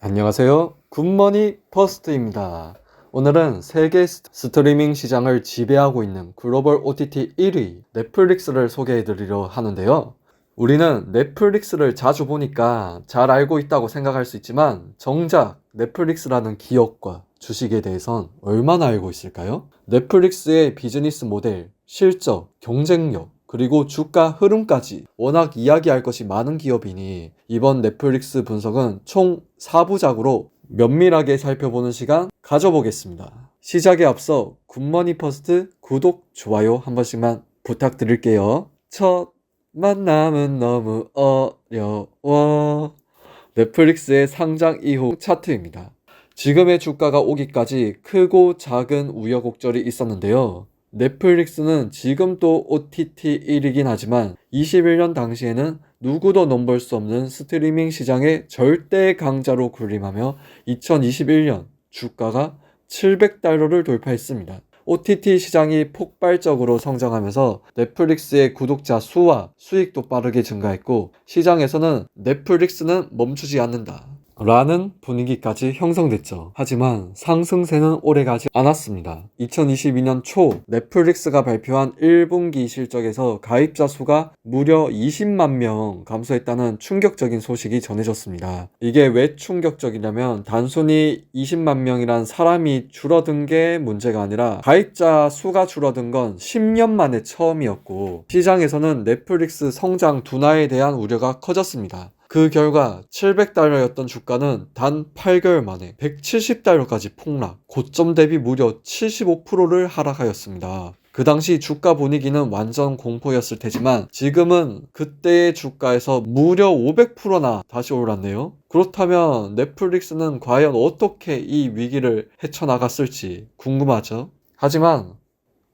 안녕하세요. 굿머니 퍼스트입니다. 오늘은 세계 스트리밍 시장을 지배하고 있는 글로벌 OTT 1위 넷플릭스를 소개해드리려 하는데요. 우리는 넷플릭스를 자주 보니까 잘 알고 있다고 생각할 수 있지만 정작 넷플릭스라는 기업과 주식에 대해선 얼마나 알고 있을까요? 넷플릭스의 비즈니스 모델, 실적, 경쟁력, 그리고 주가 흐름까지 워낙 이야기할 것이 많은 기업이니 이번 넷플릭스 분석은 총 4부작으로 면밀하게 살펴보는 시간 가져보겠습니다. 시작에 앞서 굿머니 퍼스트 구독, 좋아요 한 번씩만 부탁드릴게요. 첫 만남은 너무 어려워. 넷플릭스의 상장 이후 차트입니다. 지금의 주가가 오기까지 크고 작은 우여곡절이 있었는데요. 넷플릭스는 지금 또 OTT 1위긴 하지만 21년 당시에는 누구도 넘볼 수 없는 스트리밍 시장의 절대 강자로 군림하며 2021년 주가가 700달러를 돌파했습니다. OTT 시장이 폭발적으로 성장하면서 넷플릭스의 구독자 수와 수익도 빠르게 증가했고 시장에서는 넷플릭스는 멈추지 않는다 라는 분위기까지 형성됐죠. 하지만 상승세는 오래가지 않았습니다. 2022년 초 넷플릭스가 발표한 1분기 실적에서 가입자 수가 무려 20만 명 감소했다는 충격적인 소식이 전해졌습니다. 이게 왜 충격적이냐면 단순히 20만 명이란 사람이 줄어든 게 문제가 아니라 가입자 수가 줄어든 건 10년 만에 처음이었고 시장에서는 넷플릭스 성장 둔화에 대한 우려가 커졌습니다. 그 결과 700달러였던 주가는 단 8개월 만에 170달러까지 폭락, 고점 대비 무려 75%를 하락하였습니다. 그 당시 주가 분위기는 완전 공포였을 테지만 지금은 그때의 주가에서 무려 500%나 다시 올랐네요. 그렇다면 넷플릭스는 과연 어떻게 이 위기를 헤쳐나갔을지 궁금하죠? 하지만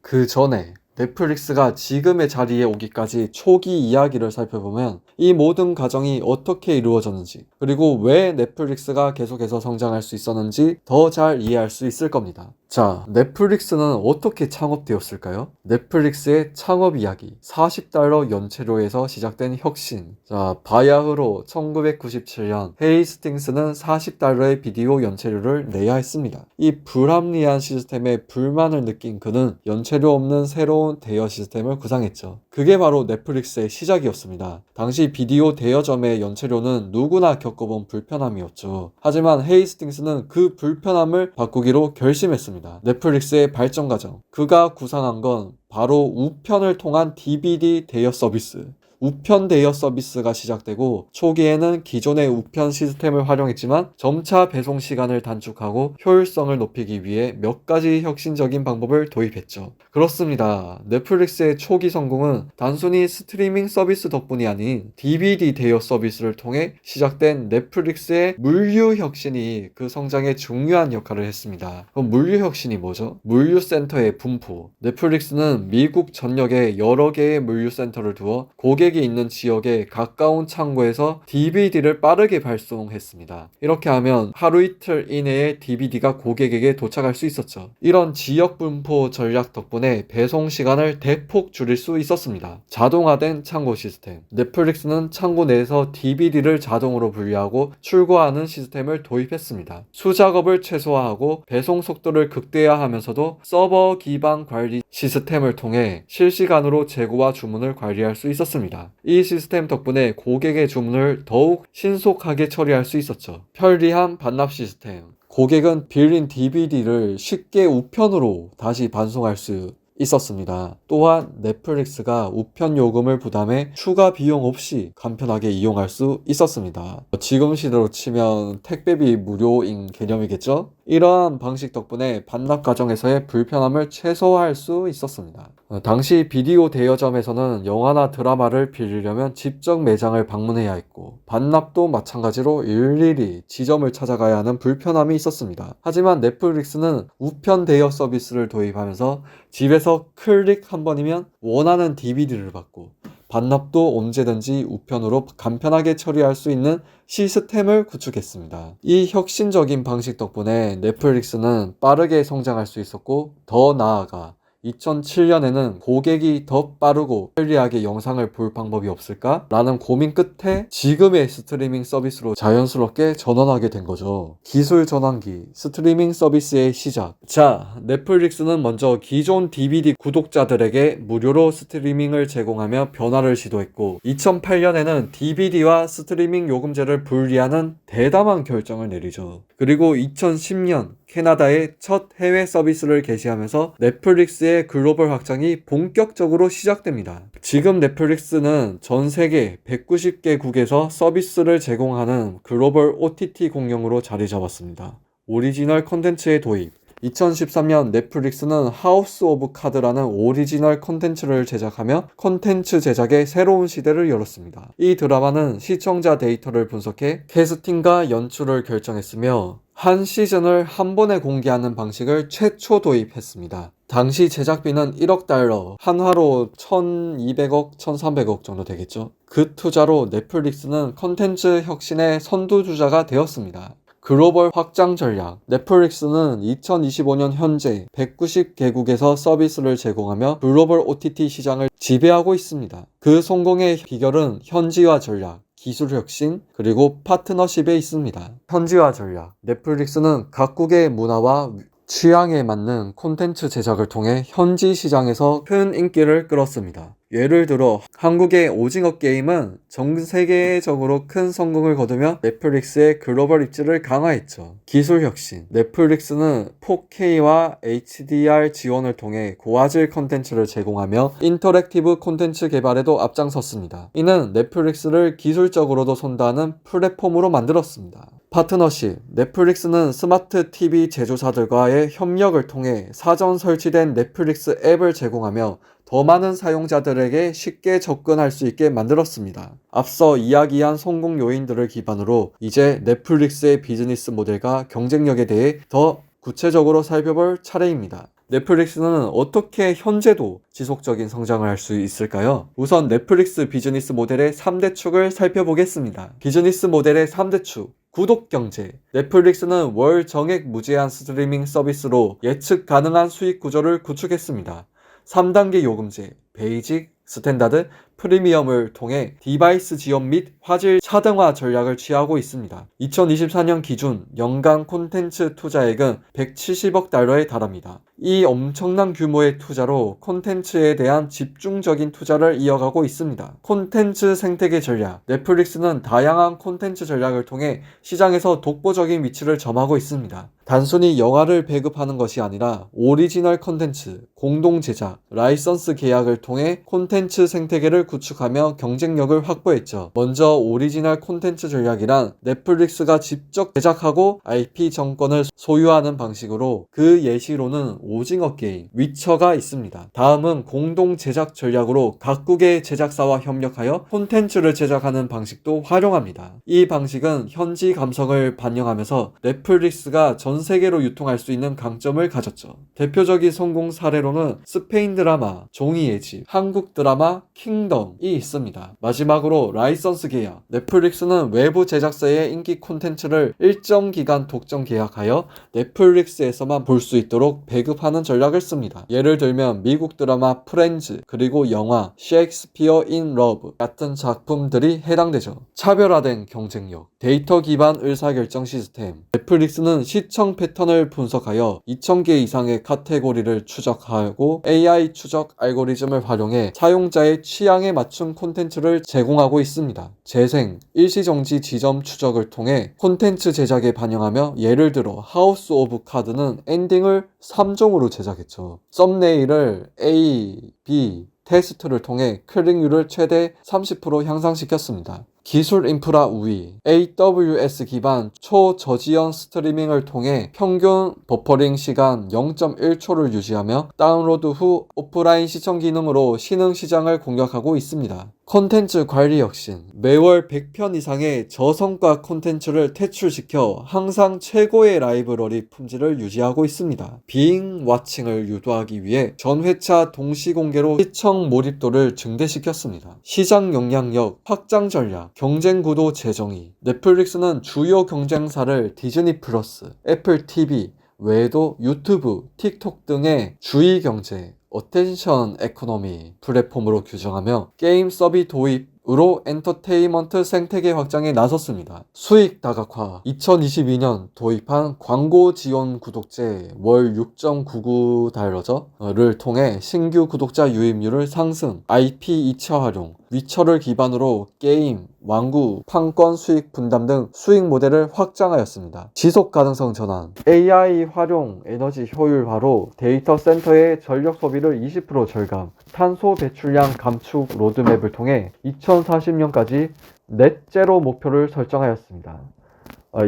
그 전에 넷플릭스가 지금의 자리에 오기까지 초기 이야기를 살펴보면 이 모든 과정이 어떻게 이루어졌는지 그리고 왜 넷플릭스가 계속해서 성장할 수 있었는지 더 잘 이해할 수 있을 겁니다. 자, 넷플릭스는 어떻게 창업되었을까요? 넷플릭스의 창업 이야기 40달러 연체료에서 시작된 혁신. 자, 바야흐로 1997년 헤이스팅스는 40달러의 비디오 연체료를 내야 했습니다. 이 불합리한 시스템에 불만을 느낀 그는 연체료 없는 새로운 대여 시스템을 구상했죠. 그게 바로 넷플릭스의 시작이었습니다. 당시 비디오 대여점의 연체료는 누구나 겪어본 불편함이었죠. 하지만 헤이스팅스는 그 불편함을 바꾸기로 결심했습니다. 넷플릭스의 발전 과정. 그가 구상한 건 바로 우편을 통한 DVD 대여 서비스. 우편 대여 서비스가 시작되고 초기에는 기존의 우편 시스템을 활용했지만 점차 배송 시간을 단축하고 효율성을 높이기 위해 몇 가지 혁신적인 방법을 도입했죠. 그렇습니다. 넷플릭스의 초기 성공은 단순히 스트리밍 서비스 덕분이 아닌 DVD 대여 서비스를 통해 시작된 넷플릭스의 물류 혁신이 그 성장에 중요한 역할을 했습니다. 그럼 물류 혁신이 뭐죠? 물류 센터의 분포. 넷플릭스는 미국 전역에 여러 개의 물류 센터를 두어 고객이 있는 지역에 가까운 창고에서 DVD를 빠르게 발송했습니다. 이렇게 하면 하루 이틀 이내에 DVD가 고객에게 도착할 수 있었죠. 이런 지역 분포 전략 덕분에 배송 시간을 대폭 줄일 수 있었습니다. 자동화된 창고 시스템. 넷플릭스는 창고 내에서 DVD를 자동으로 분류하고 출고하는 시스템을 도입했습니다. 수작업을 최소화하고 배송 속도를 극대화하면서도 서버 기반 관리 시스템을 통해 실시간으로 재고와 주문을 관리할 수 있었습니다. 이 시스템 덕분에 고객의 주문을 더욱 신속하게 처리할 수 있었죠. 편리한 반납 시스템. 고객은 빌린 DVD를 쉽게 우편으로 다시 반송할 수 있었습니다. 또한 넷플릭스가 우편 요금을 부담해 추가 비용 없이 간편하게 이용할 수 있었습니다. 지금 시대로 치면 택배비 무료인 개념이겠죠? 이러한 방식 덕분에 반납 과정에서의 불편함을 최소화할 수 있었습니다. 당시 비디오 대여점에서는 영화나 드라마를 빌리려면 직접 매장을 방문해야 했고 반납도 마찬가지로 일일이 지점을 찾아가야 하는 불편함이 있었습니다. 하지만 넷플릭스는 우편 대여 서비스를 도입하면서 집에서 클릭 한 번이면 원하는 DVD를 받고 반납도 언제든지 우편으로 간편하게 처리할 수 있는 시스템을 구축했습니다. 이 혁신적인 방식 덕분에 넷플릭스는 빠르게 성장할 수 있었고 더 나아가 2007년에는 고객이 더 빠르고 편리하게 영상을 볼 방법이 없을까? 라는 고민 끝에 지금의 스트리밍 서비스로 자연스럽게 전환하게 된 거죠. 기술 전환기, 스트리밍 서비스의 시작. 자, 넷플릭스는 먼저 기존 DVD 구독자들에게 무료로 스트리밍을 제공하며 변화를 시도했고 2008년에는 DVD와 스트리밍 요금제를 분리하는 대담한 결정을 내리죠. 그리고 2010년 캐나다의 첫 해외 서비스를 개시하면서 넷플릭스의 글로벌 확장이 본격적으로 시작됩니다. 지금 넷플릭스는 전 세계 190개국에서 서비스를 제공하는 글로벌 OTT 공룡으로 자리 잡았습니다. 오리지널 콘텐츠의 도입. 2013년 넷플릭스는 하우스 오브 카드라는 오리지널 콘텐츠를 제작하며 콘텐츠 제작의 새로운 시대를 열었습니다. 이 드라마는 시청자 데이터를 분석해 캐스팅과 연출을 결정했으며 한 시즌을 한 번에 공개하는 방식을 최초 도입했습니다. 당시 제작비는 1억 달러, 한화로 1200억, 1300억 정도 되겠죠. 그 투자로 넷플릭스는 콘텐츠 혁신의 선두주자가 되었습니다. 글로벌 확장 전략. 넷플릭스는 2025년 현재 190개국에서 서비스를 제공하며 글로벌 OTT 시장을 지배하고 있습니다. 그 성공의 비결은 현지화 전략, 기술 혁신, 그리고 파트너십에 있습니다. 현지화 전략. 넷플릭스는 각국의 문화와 취향에 맞는 콘텐츠 제작을 통해 현지 시장에서 큰 인기를 끌었습니다. 예를 들어 한국의 오징어 게임은 전 세계적으로 큰 성공을 거두며 넷플릭스의 글로벌 입지를 강화했죠. 기술 혁신. 넷플릭스는 4K와 HDR 지원을 통해 고화질 콘텐츠를 제공하며 인터랙티브 콘텐츠 개발에도 앞장섰습니다. 이는 넷플릭스를 기술적으로도 선도하는 플랫폼으로 만들었습니다. 파트너십. 넷플릭스는 스마트 TV 제조사들과의 협력을 통해 사전 설치된 넷플릭스 앱을 제공하며 더 많은 사용자들에게 쉽게 접근할 수 있게 만들었습니다. 앞서 이야기한 성공 요인들을 기반으로 이제 넷플릭스의 비즈니스 모델과 경쟁력에 대해 더 구체적으로 살펴볼 차례입니다. 넷플릭스는 어떻게 현재도 지속적인 성장을 할 수 있을까요? 우선 넷플릭스 비즈니스 모델의 3대 축을 살펴보겠습니다. 비즈니스 모델의 3대 축. 구독 경제. 넷플릭스는 월 정액 무제한 스트리밍 서비스로 예측 가능한 수익 구조를 구축했습니다. 3단계 요금제, 베이직, 스탠다드, 프리미엄을 통해 디바이스 지원 및 화질 차등화 전략을 취하고 있습니다. 2024년 기준 연간 콘텐츠 투자액은 170억 달러에 달합니다. 이 엄청난 규모의 투자로 콘텐츠에 대한 집중적인 투자를 이어가고 있습니다. 콘텐츠 생태계 전략. 넷플릭스는 다양한 콘텐츠 전략을 통해 시장에서 독보적인 위치를 점하고 있습니다. 단순히 영화를 배급하는 것이 아니라 오리지널 콘텐츠, 공동 제작, 라이선스 계약을 통해 콘텐츠 생태계를 구축하며 경쟁력을 확보했죠. 먼저 오리지널 콘텐츠 전략이란 넷플릭스가 직접 제작하고 IP 정권을 소유하는 방식으로 그 예시로는 오징어 게임, 위쳐가 있습니다. 다음은 공동 제작 전략으로 각국의 제작사와 협력하여 콘텐츠를 제작하는 방식도 활용합니다. 이 방식은 현지 감성을 반영하면서 넷플릭스가 전 세계로 유통할 수 있는 강점을 가졌죠. 대표적인 성공 사례로는 스페인 드라마 종이의 집, 한국 드라마 킹덤이 있습니다. 마지막으로 라이선스 계약. 넷플릭스는 외부 제작사의 인기 콘텐츠를 일정 기간 독점 계약하여 넷플릭스에서만 볼 수 있도록 배급하는 전략을 씁니다. 예를 들면 미국 드라마 프렌즈, 그리고 영화 셰익스피어 인 러브 같은 작품들이 해당되죠. 차별화된 경쟁력. 데이터 기반 의사결정 시스템. 넷플릭스는 시청 패턴을 분석하여 2,000개 이상의 카테고리를 추적하고 AI 추적 알고리즘을 활용해 사용자의 취향에 맞춘 콘텐츠를 제공하고 있습니다. 재생, 일시정지 지점 추적을 통해 콘텐츠 제작에 반영하며 예를 들어 하우스 오브 카드는 엔딩을 3종으로 제작했죠. 썸네일을 A, B, 테스트를 통해 클릭률을 최대 30% 향상시켰습니다. 기술 인프라 우위. AWS 기반 초저지연 스트리밍을 통해 평균 버퍼링 시간 0.1초를 유지하며 다운로드 후 오프라인 시청 기능으로 신흥 시장을 공략하고 있습니다. 콘텐츠 관리 혁신. 매월 100편 이상의 저성과 콘텐츠를 퇴출시켜 항상 최고의 라이브러리 품질을 유지하고 있습니다. 빙 와칭을 유도하기 위해 전회차 동시 공개로 시청 몰입도를 증대시켰습니다. 시장 영향력 확장 전략. 경쟁 구도 재정의. 넷플릭스는 주요 경쟁사를 디즈니 플러스, 애플 TV 외에도 유튜브, 틱톡 등의 주의 경제, 어텐션 에코노미 플랫폼으로 규정하며 게임 서비 도입으로 엔터테인먼트 생태계 확장에 나섰습니다. 수익 다각화 2022년 도입한 광고 지원 구독제 월 6.99달러를 통해 신규 구독자 유입률을 상승, IP 2차 활용, 위쳐를 기반으로 게임, 왕구, 판권 수익 분담 등 수익 모델을 확장하였습니다. 지속 가능성 전환, AI 활용 에너지 효율화로 데이터 센터의 전력 소비를 20% 절감, 탄소 배출량 감축 로드맵을 통해 2040년까지 넷제로 목표를 설정하였습니다.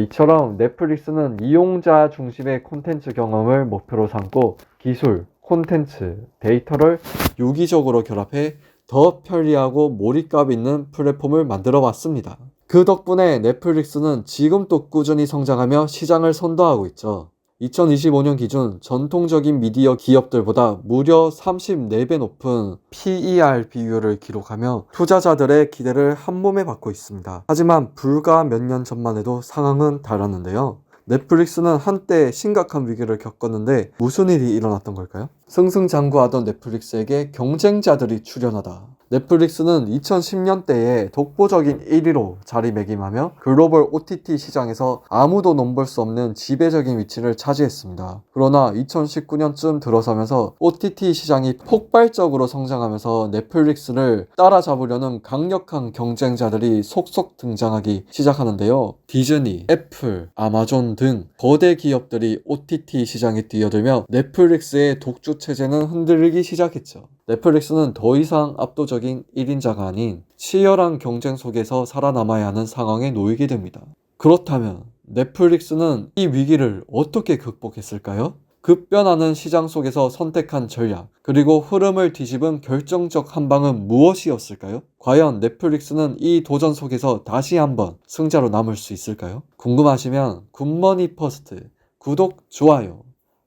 이처럼 넷플릭스는 이용자 중심의 콘텐츠 경험을 목표로 삼고 기술, 콘텐츠, 데이터를 유기적으로 결합해 더 편리하고 몰입감 있는 플랫폼을 만들어 왔습니다. 그 덕분에 넷플릭스는 지금도 꾸준히 성장하며 시장을 선도하고 있죠. 2025년 기준 전통적인 미디어 기업들보다 무려 34배 높은 PER 비율을 기록하며 투자자들의 기대를 한몸에 받고 있습니다. 하지만 불과 몇 년 전만 해도 상황은 달랐는데요. 넷플릭스는 한때 심각한 위기를 겪었는데 무슨 일이 일어났던 걸까요? 승승장구하던 넷플릭스에게 경쟁자들이 출연하다. 넷플릭스는 2010년대에 독보적인 1위로 자리매김하며 글로벌 OTT 시장에서 아무도 넘볼 수 없는 지배적인 위치를 차지했습니다. 그러나 2019년쯤 들어서면서 OTT 시장이 폭발적으로 성장하면서 넷플릭스를 따라잡으려는 강력한 경쟁자들이 속속 등장하기 시작하는데요. 디즈니, 애플, 아마존 등 거대 기업들이 OTT 시장에 뛰어들며 넷플릭스의 독주 체제는 흔들리기 시작했죠. 넷플릭스는 더 이상 압도적인 1인자가 아닌 치열한 경쟁 속에서 살아남아야 하는 상황에 놓이게 됩니다. 그렇다면 넷플릭스는 이 위기를 어떻게 극복했을까요? 급변하는 시장 속에서 선택한 전략, 그리고 흐름을 뒤집은 결정적 한방은 무엇이었을까요? 과연 넷플릭스는 이 도전 속에서 다시 한번 승자로 남을 수 있을까요? 궁금하시면 굿머니 퍼스트 구독, 좋아요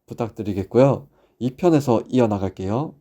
부탁드리겠고요. 2편에서 이어나갈게요.